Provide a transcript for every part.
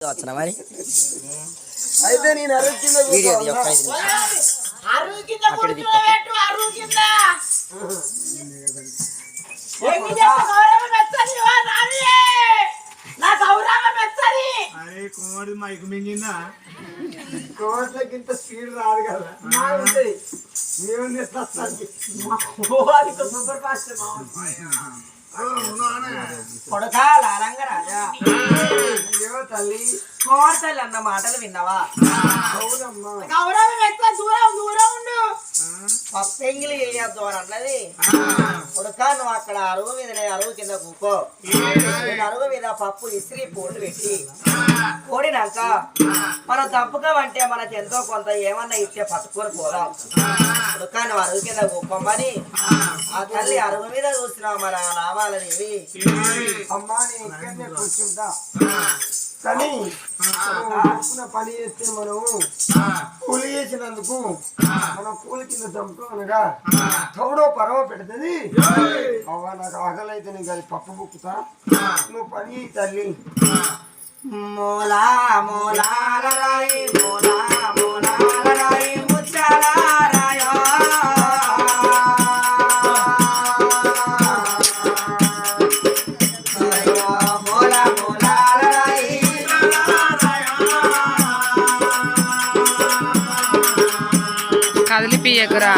వచ్చిన మరి అయితే నేను వీడియో కుమారుడు మైకు మింగిందా కోట్లకింత స్పీడ్ రాదు కదా మేము సూపర్ ఫాస్ట్ కొడకాలంగరాజా తల్లి కోడతల్లి అన్న మాటలు విన్నావా? గౌరవం ఎక్కువ దూరం దూరం ఉండు పప్పెంగిలి వేయద్దు అని అన్నది. కొడుక నువ్వు అక్కడ అరుగు మీద అరుగు కింద కూకో, నేను అరుగు మీద పప్పు ఇస్త్రీ పోటు పెట్టి కోడినాక మనం దంపుకోమంటే మనకి ఎంతో కొంత ఏమన్నా ఇచ్చే పట్టుకొని పోదాం. కొడుక నువ్వు అరుగు కింద కూకోమని ఆ తల్లి అరుగు మీద చూసినావు మరి ఆ నామాలనేవి. అమ్మా నేను ఇక్కడనే కూర్చుంటా కానీ పని చేస్తే మనము కూలి చేసినందుకు మనం కూలి కింద చంపుకోనగా తోడో పరవ పెడుతుంది. అవ్వ నాకు ఆకలి అయితే నీకు అది పప్పు బుక్కుతా, నువ్వు పని తల్లి. మూలా మూలాలరాయి మూలా మూలాలరాయి ముచ్చాలరాయో కదిలిపియకురా.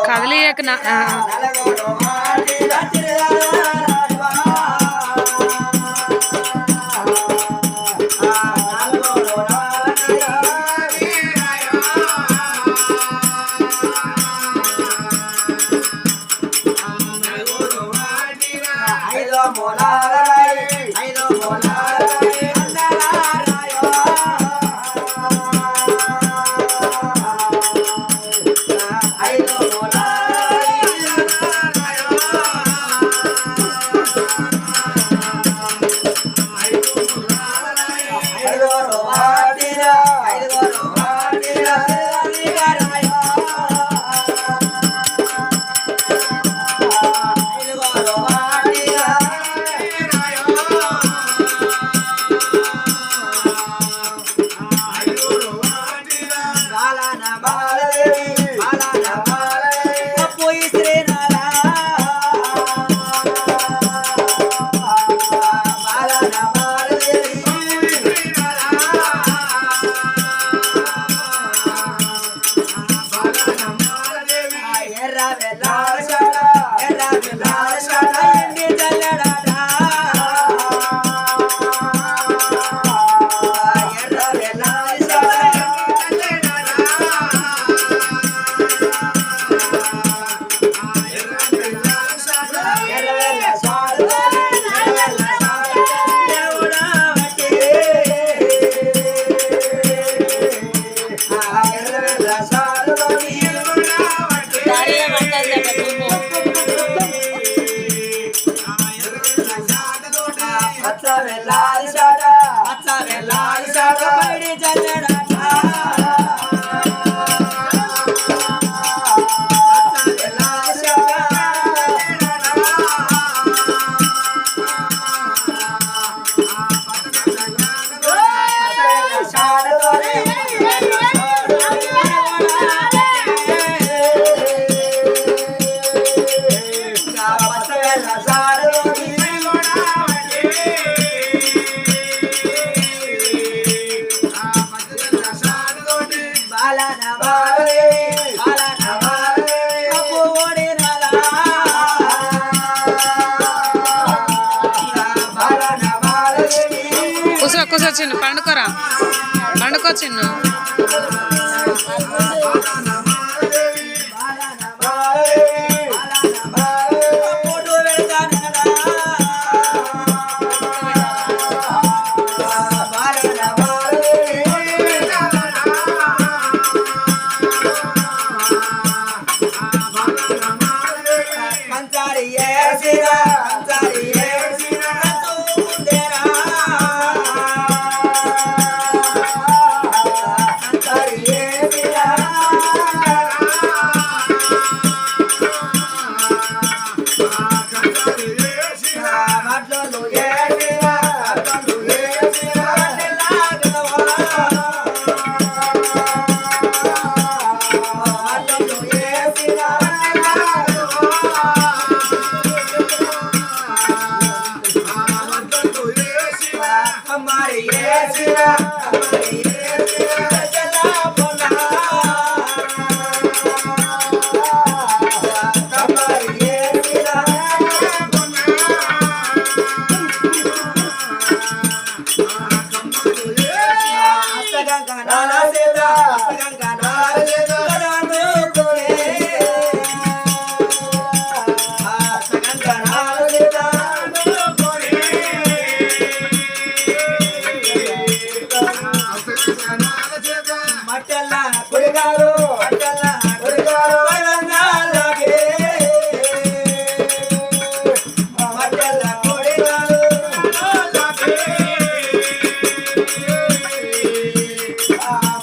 కదిలియక కూర్చో చిన్ను, పండుకోరా, పండుకో చిన్ను. మట్టల్లా కొడుగారు మట్టల్లా కొడుగారు వరంగాలకే మట్టల్లా కొడుగారు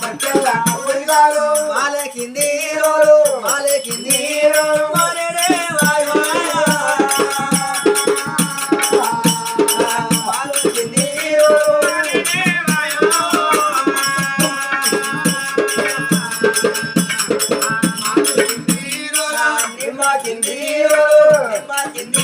మట్టల్లా కొడుగారు మాలే కింది రోలు మరేడే వాయు మాలు కింది రోలు నిమ్మ కింది